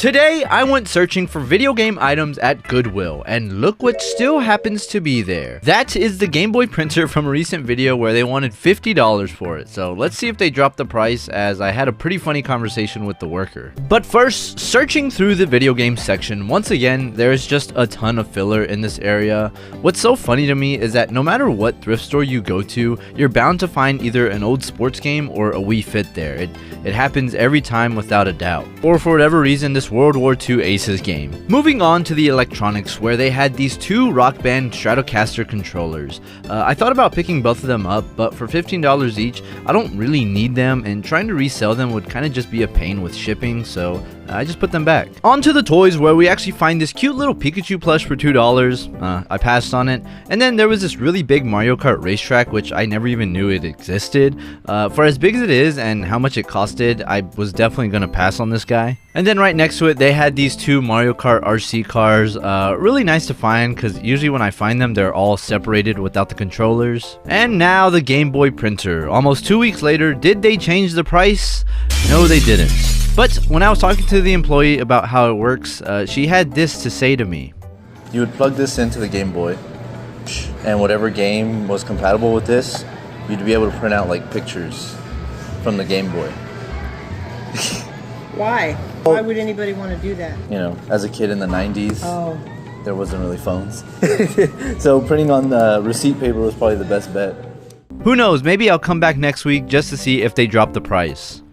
Today, I went searching for video game items at Goodwill, and look what still happens to be there. That is the Gameboy Printer from a recent video where they wanted $50 for it, so let's see if they drop the price, as I had a pretty funny conversation with the worker. But first, searching through the video game section, once again, there is just a ton of filler in this area. What's so funny to me is that no matter what thrift store you go to, you're bound to find either an old sports game or a Wii Fit there. It happens every time without a doubt. Or for whatever reason, this World War II Aces game. Moving on to the electronics, where they had these two Rock Band Stratocaster controllers. I thought about picking both of them up, but for $15 each, I don't really need them, and trying to resell them would kind of just be a pain with shipping, so I just put them back. On to the toys, where we actually find this cute little Pikachu plush for $2. I passed on it. And then there was this really big Mario Kart racetrack, which I never even knew it existed. For as big as it is and how much it costed, I was definitely gonna pass on this guy. And then right next to it, they had these two Mario Kart RC cars. Really nice to find, because usually when I find them, they're all separated without the controllers. And now the Gameboy Printer. Almost 2 weeks later, did they change the price? No, they didn't. But when I was talking to the employee about how it works, she had this to say to me. You would plug this into the Game Boy, and whatever game was compatible with this, you'd be able to print out like pictures from the Game Boy. Why? Why would anybody want to do that? You know, as a kid in the 90s, there wasn't really phones. So printing on the receipt paper was probably the best bet. Who knows, maybe I'll come back next week just to see if they drop the price.